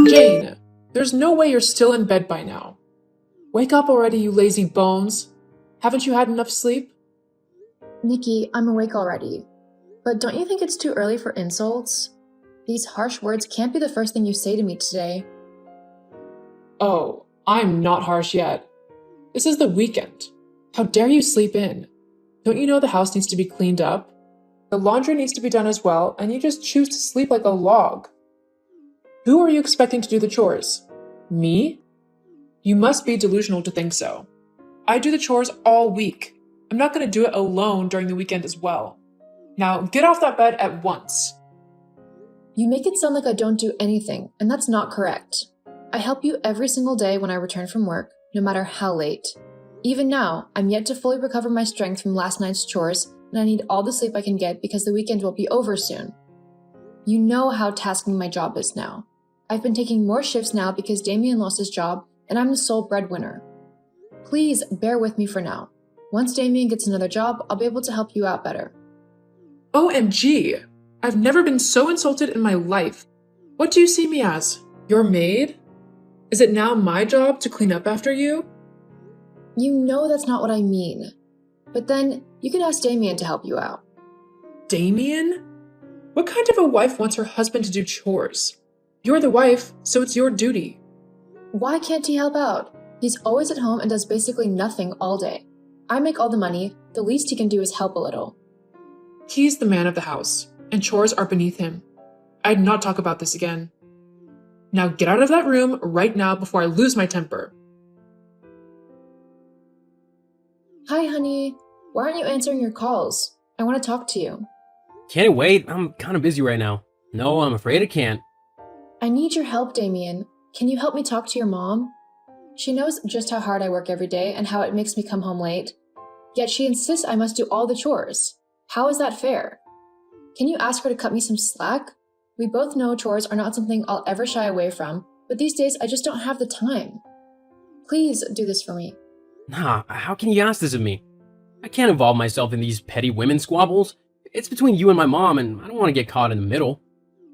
Jane, there's no way you're still in bed by now. Wake up already, you lazy bones. Haven't you had enough sleep? Nikki, I'm awake already. But don't you think it's too early for insults? These harsh words can't be the first thing you say to me today. Oh, I'm not harsh yet. This is the weekend. How dare you sleep in? Don't you know the house needs to be cleaned up? The laundry needs to be done as well, and you just choose to sleep like a log. Who are you expecting to do the chores? Me? You must be delusional to think so. I do the chores all week. I'm not going to do it alone during the weekend as well. Now, get off that bed at once. You make it sound like I don't do anything, and that's not correct. I help you every single day when I return from work, no matter how late. Even now, I'm yet to fully recover my strength from last night's chores, and I need all the sleep I can get because the weekend will be over soon. You know how tasking my job is now. I've been taking more shifts now because Damien lost his job, and I'm the sole breadwinner. Please bear with me for now. Once Damien gets another job, I'll be able to help you out better. OMG! I've never been so insulted in my life. What do you see me as? Your maid? Is it now my job to clean up after you? You know that's not what I mean. But then, you can ask Damien to help you out. Damien? What kind of a wife wants her husband to do chores? You're the wife, so it's your duty. Why can't he help out? He's always at home and does basically nothing all day. I make all the money, the least he can do is help a little. He's the man of the house, and chores are beneath him. I'd not talk about this again. Now get out of that room right now before I lose my temper. Hi, honey. Why aren't you answering your calls? I want to talk to you. Can't wait. I'm kind of busy right now. No, I'm afraid I can't. I need your help, Damien. Can you help me talk to your mom? She knows just how hard I work every day and how it makes me come home late. Yet she insists I must do all the chores. How is that fair? Can you ask her to cut me some slack? We both know chores are not something I'll ever shy away from, but these days I just don't have the time. Please do this for me. Nah, how can you ask this of me? I can't involve myself in these petty women squabbles. It's between you and my mom, and I don't want to get caught in the middle.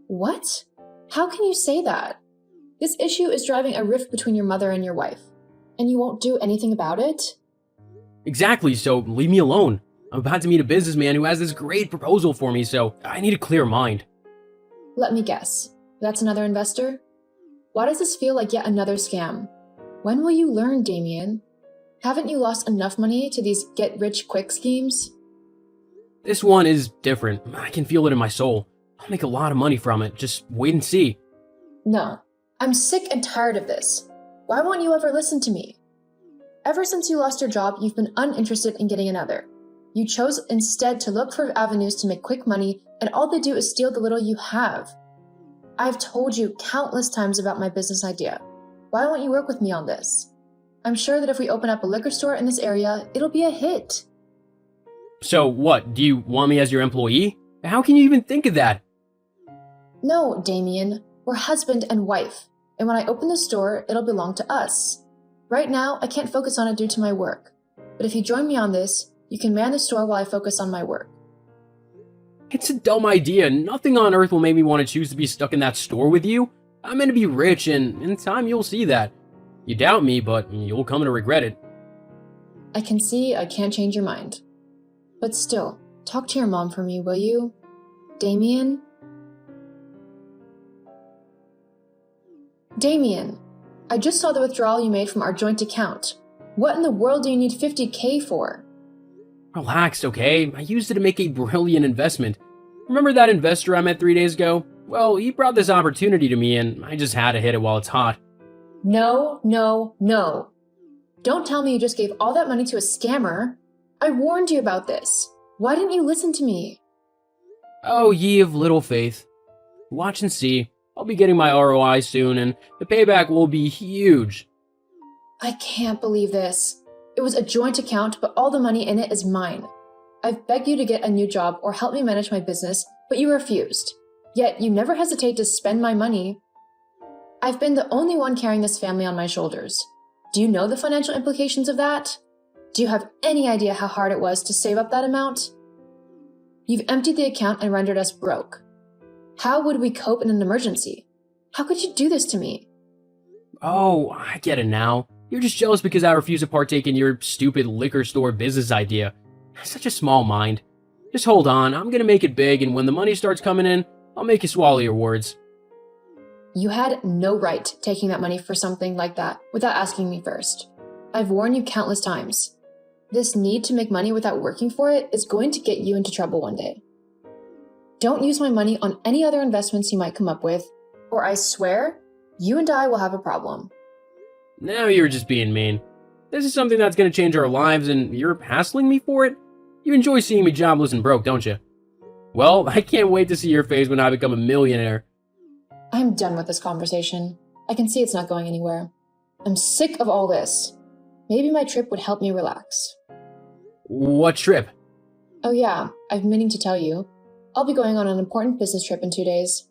What? How can you say that? This issue is driving a rift between your mother and your wife, and you won't do anything about it? Exactly, so leave me alone. I'm about to meet a businessman who has this great proposal for me, so I need a clear mind. Let me guess. That's another investor? Why does this feel like yet another scam? When will you learn, Damien? Haven't you lost enough money to these get-rich-quick schemes? This one is different. I can feel it in my soul. I'll make a lot of money from it. Just wait and see. No. I'm sick and tired of this. Why won't you ever listen to me? Ever since you lost your job, you've been uninterested in getting another. You chose instead to look for avenues to make quick money, and all they do is steal the little you have. I've told you countless times about my business idea. Why won't you work with me on this? I'm sure that if we open up a liquor store in this area, it'll be a hit. So what, do you want me as your employee? How can you even think of that? No, Damien. We're husband and wife, and when I open the store, it'll belong to us. Right now, I can't focus on it due to my work. But if you join me on this, you can man the store while I focus on my work. It's a dumb idea. Nothing on earth will make me want to choose to be stuck in that store with you. I'm meant to be rich, and in time you'll see that. You doubt me, but you'll come to regret it. I can see I can't change your mind. But still, talk to your mom for me, will you? Damien? Damien, I just saw the withdrawal you made from our joint account. What in the world do you need $50K for? Relax, okay? I used it to make a brilliant investment. Remember that investor I met 3 days ago? Well, he brought this opportunity to me, and I just had to hit it while it's hot. No, no, no. Don't tell me you just gave all that money to a scammer. I warned you about this. Why didn't you listen to me? Oh, ye of little faith. Watch and see. I'll be getting my ROI soon, and the payback will be huge. I can't believe this. It was a joint account, but all the money in it is mine. I've begged you to get a new job or help me manage my business, but you refused. Yet you never hesitate to spend my money. I've been the only one carrying this family on my shoulders. Do you know the financial implications of that? Do you have any idea how hard it was to save up that amount? You've emptied the account and rendered us broke. How would we cope in an emergency? How could you do this to me? Oh, I get it now. You're just jealous because I refuse to partake in your stupid liquor store business idea. Such a small mind. Just hold on, I'm gonna make it big, and when the money starts coming in, I'll make you swallow your words. You had no right taking that money for something like that without asking me first. I've warned you countless times. This need to make money without working for it is going to get you into trouble one day. Don't use my money on any other investments you might come up with, or I swear, you and I will have a problem. Now you're just being mean. This is something that's gonna change our lives, and you're hassling me for it? You enjoy seeing me jobless and broke, don't you? Well, I can't wait to see your face when I become a millionaire. I'm done with this conversation. I can see it's not going anywhere. I'm sick of all this. Maybe my trip would help me relax. What trip? Oh yeah, I've been meaning to tell you. I'll be going on an important business trip in 2 days.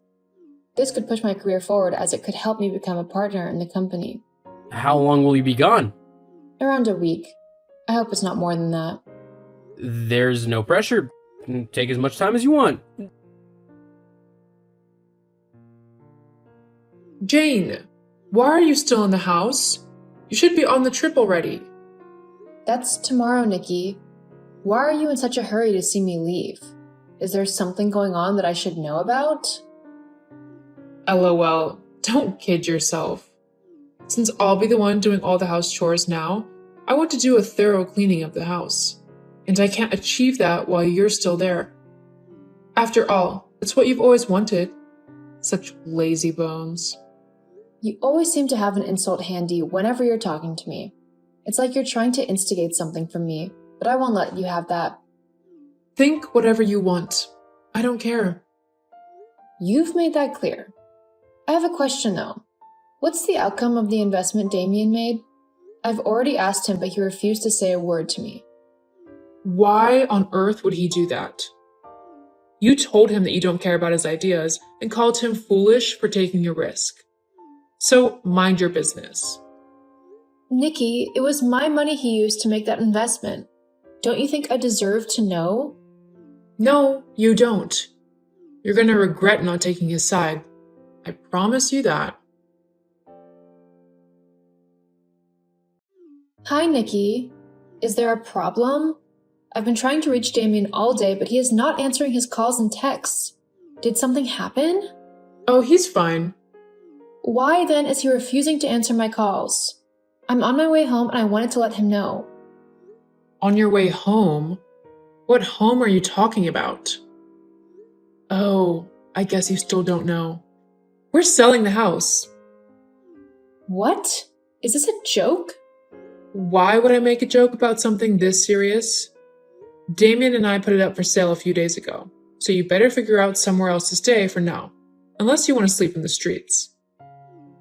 This could push my career forward as it could help me become a partner in the company. How long will you be gone? Around a week. I hope it's not more than that. There's no pressure. Take as much time as you want. Jane, why are you still in the house? You should be on the trip already. That's tomorrow, Nikki. Why are you in such a hurry to see me leave? Is there something going on that I should know about? LOL, don't kid yourself. Since I'll be the one doing all the house chores now, I want to do a thorough cleaning of the house. And I can't achieve that while you're still there. After all, it's what you've always wanted. Such lazy bones. You always seem to have an insult handy whenever you're talking to me. It's like you're trying to instigate something from me, but I won't let you have that. Think whatever you want. I don't care. You've made that clear. I have a question though. What's the outcome of the investment Damien made? I've already asked him, but he refused to say a word to me. Why on earth would he do that? You told him that you don't care about his ideas and called him foolish for taking a risk. So mind your business. Nikki, it was my money he used to make that investment. Don't you think I deserve to know? No, you don't. You're going to regret not taking his side. I promise you that. Hi, Nikki. Is there a problem? I've been trying to reach Damien all day, but he is not answering his calls and texts. Did something happen? Oh, he's fine. Why then is he refusing to answer my calls? I'm on my way home and I wanted to let him know. On your way home? What home are you talking about? Oh, I guess you still don't know. We're selling the house. What? Is this a joke? Why would I make a joke about something this serious? Damien and I put it up for sale a few days ago, so you better figure out somewhere else to stay for now, unless you want to sleep in the streets.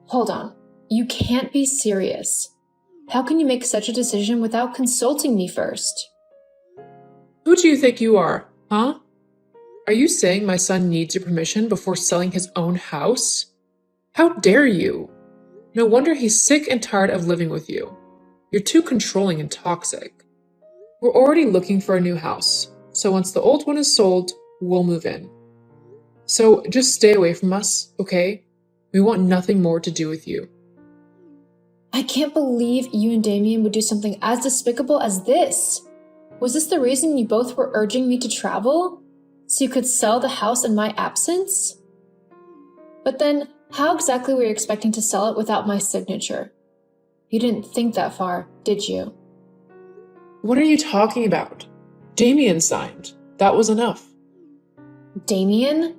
Hold on. You can't be serious. How can you make such a decision without consulting me first? Who do you think you are, huh? Are you saying my son needs your permission before selling his own house? How dare you? No wonder he's sick and tired of living with you. You're too controlling and toxic. We're already looking for a new house, so once the old one is sold, we'll move in. So just stay away from us, okay? We want nothing more to do with you. I can't believe you and Damien would do something as despicable as this. Was this the reason you both were urging me to travel? So you could sell the house in my absence? But then, how exactly were you expecting to sell it without my signature? You didn't think that far, did you? What are you talking about? Damien signed. That was enough. Damien?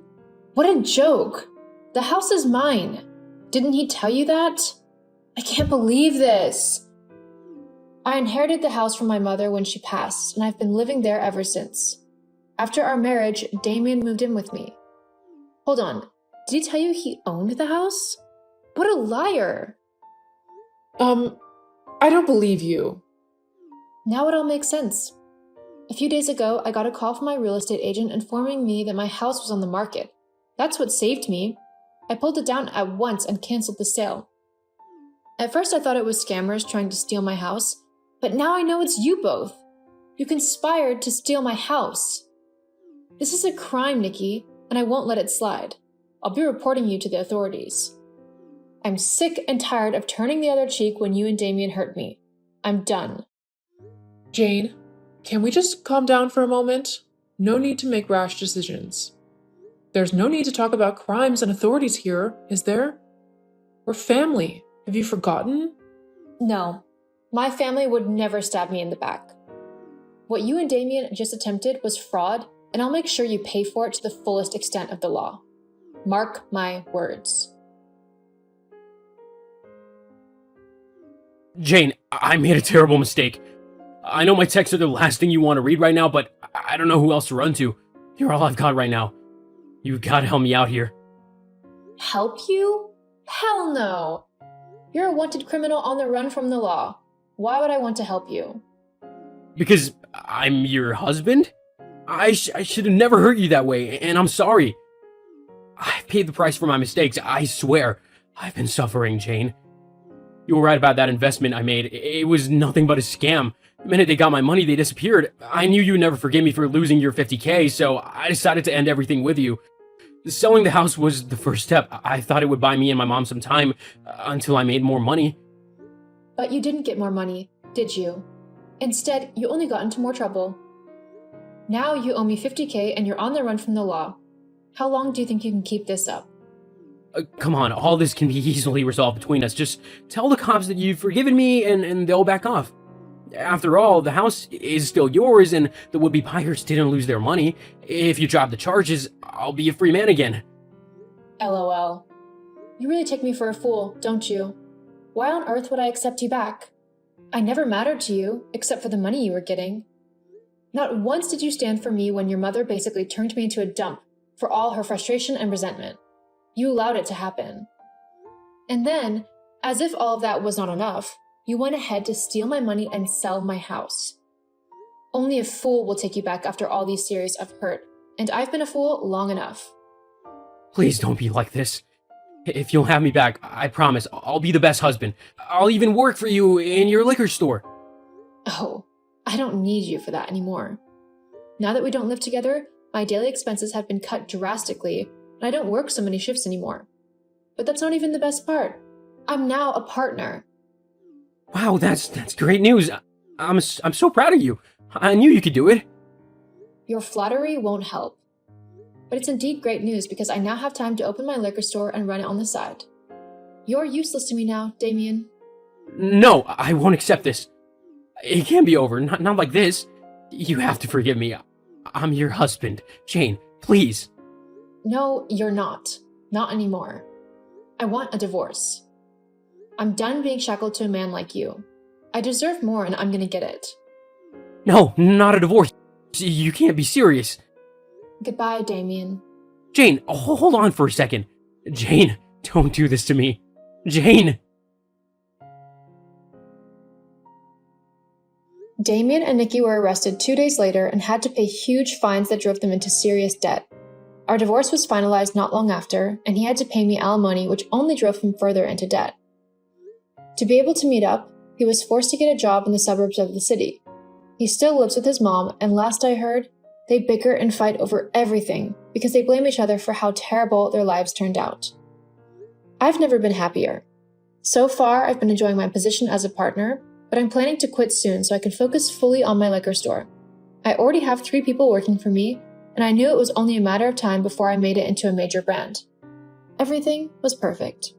What a joke! The house is mine. Didn't he tell you that? I can't believe this. I inherited the house from my mother when she passed, and I've been living there ever since. After our marriage, Damien moved in with me. Hold on, did he tell you he owned the house? What a liar! I don't believe you. Now it all makes sense. A few days ago, I got a call from my real estate agent informing me that my house was on the market. That's what saved me. I pulled it down at once and canceled the sale. At first I thought it was scammers trying to steal my house, but now I know it's you both. You conspired to steal my house. This is a crime, Nikki, and I won't let it slide. I'll be reporting you to the authorities. I'm sick and tired of turning the other cheek when you and Damien hurt me. I'm done. Jane, can we just calm down for a moment? No need to make rash decisions. There's no need to talk about crimes and authorities here, is there? We're family. Have you forgotten? No, my family would never stab me in the back. What you and Damien just attempted was fraud, and I'll make sure you pay for it to the fullest extent of the law. Mark my words. Jane, I made a terrible mistake. I know my texts are the last thing you want to read right now, but I don't know who else to run to. You're all I've got right now. You gotta help me out here. Help you? Hell no! You're a wanted criminal on the run from the law. Why would I want to help you? Because I'm your husband? I should have never hurt you that way, and I'm sorry. I've paid the price for my mistakes, I swear. I've been suffering, Jane. You were right about that investment I made. It was nothing but a scam. The minute they got my money, they disappeared. I knew you would never forgive me for losing your $50K, so I decided to end everything with you. Selling the house was the first step. I thought it would buy me and my mom some time until I made more money. But you didn't get more money, did you? Instead, you only got into more trouble. Now you owe me $50K and you're on the run from the law. How long do you think you can keep this up? Come on, all this can be easily resolved between us. Just tell the cops that you've forgiven me and they'll back off. After all, the house is still yours and the would-be buyers didn't lose their money. If you drop the charges, I'll be a free man again. LOL. You really take me for a fool, don't you? Why on earth would I accept you back? I never mattered to you, except for the money you were getting. Not once did you stand for me when your mother basically turned me into a dump for all her frustration and resentment. You allowed it to happen. And then, as if all of that was not enough, you went ahead to steal my money and sell my house. Only a fool will take you back after all these series of hurt, and I've been a fool long enough. Please don't be like this. If you'll have me back, I promise I'll be the best husband. I'll even work for you in your liquor store. Oh, I don't need you for that anymore. Now that we don't live together, my daily expenses have been cut drastically, and I don't work so many shifts anymore. But that's not even the best part. I'm now a partner. Wow, that's great news. I'm so proud of you. I knew you could do it. Your flattery won't help. But it's indeed great news because I now have time to open my liquor store and run it on the side. You're useless to me now, Damien. No, I won't accept this. It can't be over, not like this. You have to forgive me. I'm your husband. Jane, please. No, you're not. Not anymore. I want a divorce. I'm done being shackled to a man like you. I deserve more and I'm gonna get it. No, not a divorce. You can't be serious. Goodbye, Damien. Jane, hold on for a second. Jane, don't do this to me. Jane! Damien and Nikki were arrested 2 days later and had to pay huge fines that drove them into serious debt. Our divorce was finalized not long after, and he had to pay me alimony, which only drove him further into debt. To be able to meet up, he was forced to get a job in the suburbs of the city. He still lives with his mom, and last I heard, they bicker and fight over everything because they blame each other for how terrible their lives turned out. I've never been happier. So far, I've been enjoying my position as a partner, but I'm planning to quit soon so I can focus fully on my liquor store. I already have 3 people working for me, and I knew it was only a matter of time before I made it into a major brand. Everything was perfect.